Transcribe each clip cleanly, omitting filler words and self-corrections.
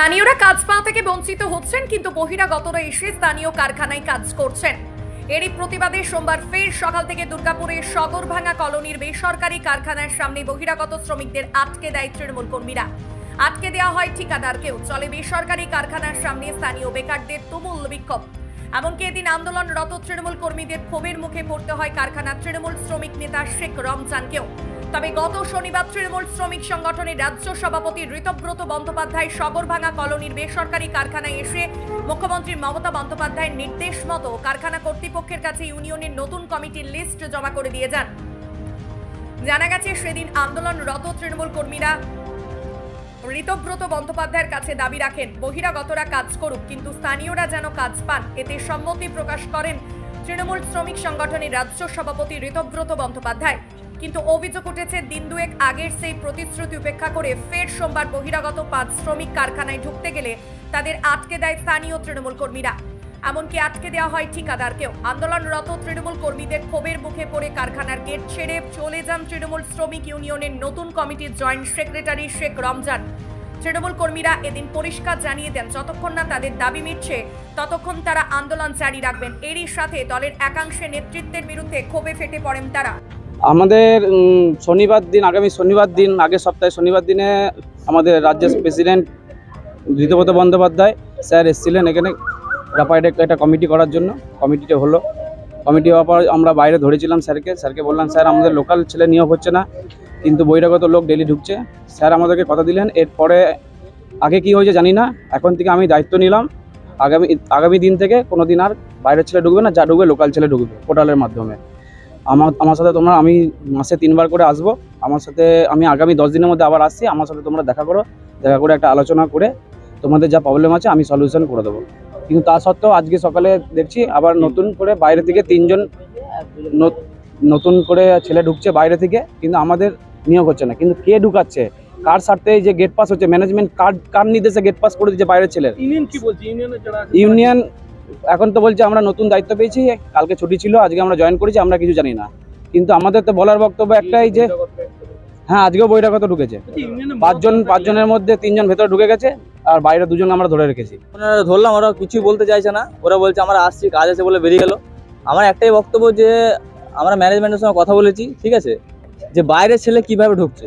স্থানীয়রা কাজ পাওয়া থেকে বঞ্চিত হচ্ছেন, কিন্তু বহিরাগতরা এসে স্থানীয় কারখানায় কাজ করছেন। এরই প্রতিবাদে সোমবার ফের সকাল থেকে দুর্গাপুরের সগরভাঙা কলোনির বেসরকারি কারখানার সামনে বহিরাগত শ্রমিকদের আটকে দেয় তৃণমূল কর্মীরা। আটকে দেওয়া হয় ঠিকাদারকেও। চলে বেসরকারি কারখানার সামনে স্থানীয় বেকারদের তুমুল বিক্ষোভ। এমনকি এদিন আন্দোলনরত তৃণমূল কর্মীদের ক্ষোভের মুখে পড়তে হয় কারখানার তৃণমূল শ্রমিক নেতা শেখ রমজানকেও। তবে গত শনিবার তৃণমূল শ্রমিক সংগঠনের রাজ্য সভাপতি ঋতব্রত বন্দ্যোপাধ্যায় সগরভাঙা কলোনির বেসরকারি কারখানায় এসে মুখ্যমন্ত্রী মমতা বন্দ্যোপাধ্যায়ের নির্দেশ মতো কারখানা কর্তৃপক্ষের কাছে ইউনিয়নের নতুন কমিটির লিস্ট জমা করে দিয়ে যান। জানা গেছে, সেদিন আন্দোলনরত তৃণমূল কর্মীরা ঋতব্রত বন্দ্যোপাধ্যায়ের কাছে দাবি রাখেন বহিরাগতরা কাজ করুক, কিন্তু স্থানীয়রা যেন কাজ পান। এতে সম্মতি প্রকাশ করেন তৃণমূল শ্রমিক সংগঠনের রাজ্য সভাপতি ঋতব্রত বন্দ্যোপাধ্যায়। কিন্তু অভিযোগ উঠেছে, দিন দুয়েক আগের সেই প্রতিশ্রুতি উপেক্ষা করে ফের সোমবার বহিরাগত 5 শ্রমিক কারখানায় ঢুকতে গেলে তাদের আটকে দেয় স্থানীয় তৃণমূল কর্মীরা। এমনকি আটকে দেওয়া হয় ঠিকাদারকেও। আন্দোলনরত তৃণমূল কর্মীদের ক্ষোভের মুখে পড়ে কারখানার গেট ছেড়ে চলে যান তৃণমূল শ্রমিক ইউনিয়নের নতুন কমিটির জয়েন্ট সেক্রেটারি শেখ রমজান। তৃণমূল কর্মীরা এদিন পরিষ্কার জানিয়ে দেন, যতক্ষণ না তাদের দাবি মিটছে ততক্ষণ তারা আন্দোলন জারি রাখবেন। এরই সাথে দলের একাংশের নেতৃত্বের বিরুদ্ধে ক্ষোভে ফেটে পড়েন তারা। আমাদের আগামী শনিবার দিন আগের সপ্তাহে শনিবার দিনে আমাদের রাজ্যের প্রেসিডেন্ট ঋতব্রত বন্দ্যোপাধ্যায় স্যার এসেছিলেন এখানে গ্রাফাইটে একটা কমিটি করার জন্য। কমিটিটা হলো, কমিটি হওয়ার পর আমরা বাইরে ধরেছিলাম স্যারকে বললাম, স্যার আমাদের লোকাল ছেলে নিয়োগ হচ্ছে না, কিন্তু বহিরাগত লোক ডেলি ঢুকছে। স্যার আমাদেরকে কথা দিলেন, এরপরে আগে কি হয়েছে জানি না, এখন থেকে আমি দায়িত্ব নিলাম, আগামী দিন থেকে কোনো দিন আর বাইরের ছেলে ঢুকবে না, যা ঢুকবে লোকাল ছেলে ঢুকবে পোর্টালের মাধ্যমে। আমার সাথে আমি মাসে 3 বার করে আসবো, আমার সাথে আমি আগামী 10 দিনের মধ্যে আবার আসছি। আমার সাথে তোমরা দেখা করে একটা আলোচনা করে তোমাদের যা প্রবলেম আছে আমি সলিউশন করে দেবো। কিন্তু তা সত্ত্বেও আজকে সকালে দেখছি আবার নতুন করে বাইরে থেকে 3 জন নতুন করে ছেলে ঢুকছে বাইরে থেকে, কিন্তু আমাদের নিয়োগ হচ্ছে না। কিন্তু কে ঢুকাচ্ছে, কার স্বার্থে যে গেট পাস হচ্ছে, ম্যানেজমেন্ট কার নির্দেশে গেট পাস করে দিচ্ছে বাইরের ছেলে? ইউনিয়ন এখন তো বলছে আমরা নতুন দায়িত্ব পেয়েছি, কালকে ছুটি ছিল, আজকে আমরা জয়েন করেছি, আমরা কিছু জানি না। কিন্তু আমাদের তো বলার বক্তব্য একটাই যে হ্যাঁ, আজকেও বহিরাগত ঢুকেছে। 5 জনের মধ্যে 3 জন ভেতরে ঢুকে গেছে, আর বাইরে 2 জন আমরা ধরে রেখেছি। ধরলাম, ওরা কিছুই বলতে চাইছে না। ওরা বলছে আমরা আসছি, কাজ আছে বলে বেরিয়ে গেল। আমার একটাই বক্তব্য যে আমরা ম্যানেজমেন্টের সঙ্গে কথা বলেছি, ঠিক আছে, যে বাইরের ছেলে কিভাবে ঢুকছে,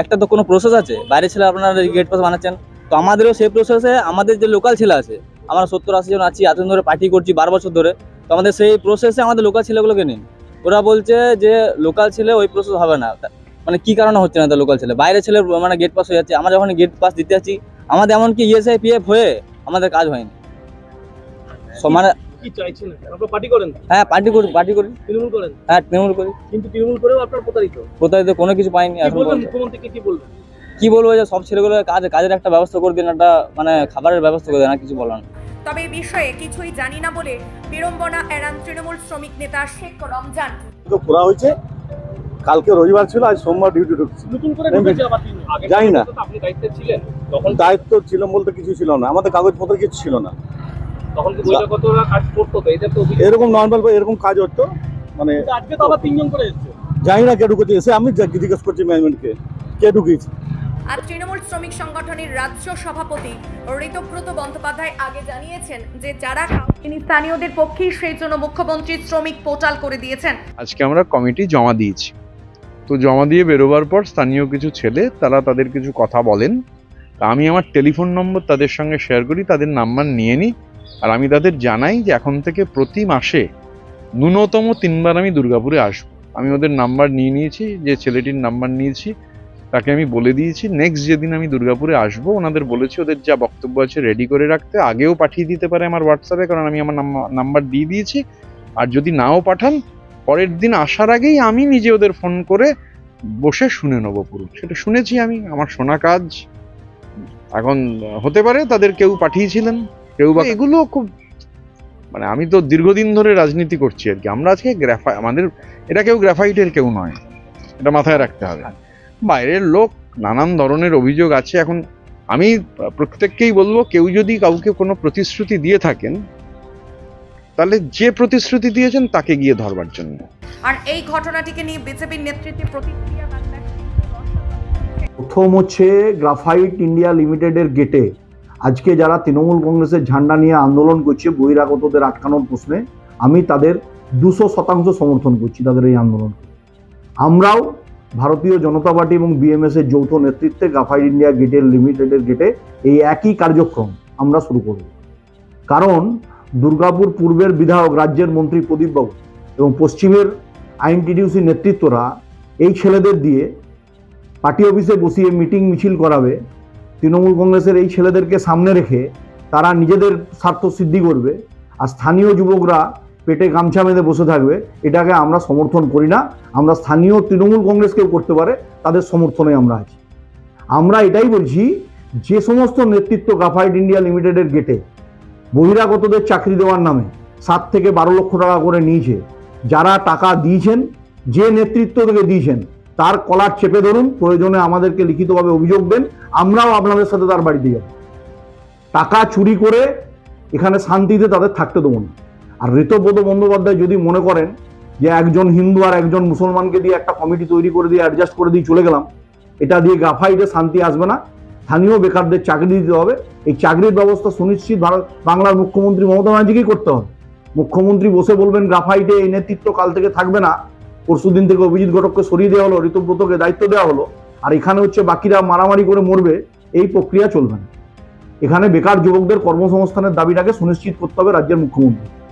একটা তো কোনো প্রসেস আছে। বাইরের ছেলে আপনারা গেট পাস বানাচ্ছেন, তো আমাদেরও সেই প্রসেসে আমাদের যে লোকাল ছেলে আছে, আমরা 70-80 জন আছি, এতদিন ধরে পার্টি করছি 12 বছর ধরে, তো আমাদের সেই প্রসেসে আমাদের লোকাল ছেলেগুলোকে নিন। ওরা বলছে যে লোকাল ছেলে ওই প্রসেস হবে না। মানে কি কারণে হচ্ছে না লোকাল ছেলে, বাইরের ছেলে মানে গেট পাস হয়ে যাচ্ছে। আমরা যখন গেট পাস দিতে যাচ্ছি, আমাদের এমনকি ইএসআই পিএফ হয়ে আমাদের কাজ হয়নি। মানে হ্যাঁ, পার্টি করি, তৃণমূল করেন? হ্যাঁ, তৃণমূল করি, কিন্তু তৃণমূল করেও আপনার প্রতারিত কোনো কিছু পাইনি। এখন কি বলবো, যে সব ছেলেগুলো কাজের একটা ব্যবস্থা করে দিন, একটা মানে খাবারের ব্যবস্থা করে দেন, কিছু বলার। তবে এই বিষয়ে কিছুই জানি না বলে বিড়ম্বনা এড়ান তৃণমূল শ্রমিক নেতা শেখ রমজান। খোলা হয়েছে, কালকে রবিবার ছিল, আজ সোমবার ডিউটি ঢুকছে। জানি না, আপনি দায়িত্বে ছিলেন তখন? দায়িত্ব ছিল বলতে কিছু ছিল না, আমাদের কাগজপত্র কিছু ছিল না তখন। কি বহিরাগতরা কাজ করতো? এরকম নর্মাল এরকম কাজ হতো, মানে আজকে তো আবার 3 জন করে এসেছে। জানি না কে ঢুকেছে, এসে আমি জিজ্ঞেস করছি ম্যানেজমেন্টকে কে ঢুকিয়েছে। আর তৃণমূল শ্রমিক সংগঠনের রাজ্য সভাপতি ঋতব্রত বন্দ্যোপাধ্যায় আগে জানিয়েছেন যে যারা তিনি স্থানীয়দের পক্ষেই, সেই জন্য মুখ্যমন্ত্রী শ্রমিক পোর্টাল করে দিয়েছেন। আজকে আমরা কমিটি জমা দিয়েছি, তো জমা দিয়ে বেরোবার পর স্থানীয় কিছু ছেলে তারা তাদের কিছু কথা বলেন। আমি আমার টেলিফোন নম্বর তাদের সঙ্গে শেয়ার করি, তাদের নাম্বার নিয়ে নিই, আর আমি তাদের জানাই যে এখন থেকে প্রতি মাসে ন্যূনতম 3 বার আমি দুর্গাপুরে আসবো। আমি ওদের নাম্বার নিয়ে নিয়েছি, যে ছেলেটির নাম্বার নিয়েছি তাকে আমি বলে দিয়েছি নেক্সট যেদিন আমি দুর্গাপুরে আসবো, ওনাদের বলেছি ওদের যা বক্তব্য আছে রেডি করে রাখতে। আগেও পাঠিয়ে দিতে পারে আমার হোয়াটসঅ্যাপে, কারণ আমি আমার নাম্বার দিয়ে দিয়েছি। আর যদি নাও পাঠান, পরের দিন আসার আগেই আমি নিজে ওদের ফোন করে বসে শুনে নেবো পুরো। সেটা শুনেছি আমি, আমার শোনা কাজ। এখন হতে পারে তাদের কেউ পাঠিয়েছিলেন, কেউ বা এগুলো খুব মানে আমি তো দীর্ঘদিন ধরে রাজনীতি করছি আর কি। আমরা আজকে আমাদের এটা কেউ গ্রাফাইটের কেউ নয়, এটা মাথায় রাখতে হবে। বাইরের লোক, নানান ধরনের অভিযোগ আছে। এখন আমি প্রত্যেককেই বলবো, কেউ যদি কাউকে কোনো প্রতিশ্রুতি দিয়ে থাকেন, তাহলে যে প্রতিশ্রুতি দিয়েছেন তাকে গিয়ে ধরবার জন্য। আর এই ঘটনাটিকে নিয়ে বিজেপির নেতৃত্বে প্রতিক্রিয়া প্রথম হচ্ছে গ্রাফাইট ইন্ডিয়া লিমিটেডের গেটে আজকে যারা তৃণমূল কংগ্রেসের ঝান্ডা নিয়ে আন্দোলন করছে বহিরাগতদের আটকানোর প্রশ্নে, আমি তাদের 200% সমর্থন করছি তাদের এই আন্দোলন। আমরাও ভারতীয় জনতা পার্টি এবং বিএমএস এর যৌথ নেতৃত্বে গ্রাফাইট ইন্ডিয়া গেটের লিমিটেডের গেটে এই একই কার্যক্রম আমরা শুরু করব। কারণ দুর্গাপুর পূর্বের বিধায়ক, রাজ্যের মন্ত্রী প্রদীপবাবু এবং পশ্চিমের আইএনটিটিউসি নেতৃত্বরা এই ছেলেদের দিয়ে পার্টি অফিসে বসিয়ে মিটিং মিছিল করাবে। তৃণমূল কংগ্রেসের এই ছেলেদেরকে সামনে রেখে তারা নিজেদের স্বার্থ সিদ্ধি করবে, আর স্থানীয় যুবকরা পেটে গামছা বেঁধে বসে থাকবে। এটাকে আমরা সমর্থন করি না। আমরা স্থানীয় তৃণমূল কংগ্রেসকেও করতে পারে, তাদের সমর্থনে আমরা আছি। আমরা এটাই বলছি, যে সমস্ত নেতৃত্ব গ্রাফাইট ইন্ডিয়া লিমিটেডের গেটে বহিরাগতদের চাকরি দেওয়ার নামে 7 থেকে 12 লক্ষ টাকা করে নিয়েছে, যারা টাকা দিয়েছেন, যে নেতৃত্ব থেকে দিয়েছেন, তার কলার চেপে ধরুন, প্রয়োজনে আমাদেরকে লিখিতভাবে অভিযোগ দেন, আমরাও আপনাদের সাথে তার বাড়িতে যাব। টাকা চুরি করে এখানে শান্তিতে তাদের থাকতে দেবো না। আর ঋতব্রত বন্দ্যোপাধ্যায় যদি মনে করেন যে একজন হিন্দু আর একজন মুসলমানকে দিয়ে একটা কমিটি তৈরি করে দিয়ে অ্যাডজাস্ট করে দিয়ে চলে গেলাম, এটা দিয়ে গ্রাফাইটে শান্তি আসবে না। স্থানীয় বেকারদের চাকরি দিতে হবে। এই চাকরির ব্যবস্থা সুনিশ্চিত বাংলার মুখ্যমন্ত্রী মমতা ব্যানার্জিকেই করতে হবে। মুখ্যমন্ত্রী বসে বলবেন গ্রাফাইটে এই নেতৃত্ব কাল থেকে থাকবে না, পরশুদিন থেকে অভিজিৎ ঘটককে সরিয়ে দেওয়া হলো, ঋতব্রতকে দায়িত্ব দেওয়া হলো, আর এখানে হচ্ছে বাকিরা মারামারি করে মরবে, এই প্রক্রিয়া চলবে না। এখানে বেকার যুবকদের কর্মসংস্থানের দাবিটাকে সুনিশ্চিত করতে হবে রাজ্যের মুখ্যমন্ত্রী।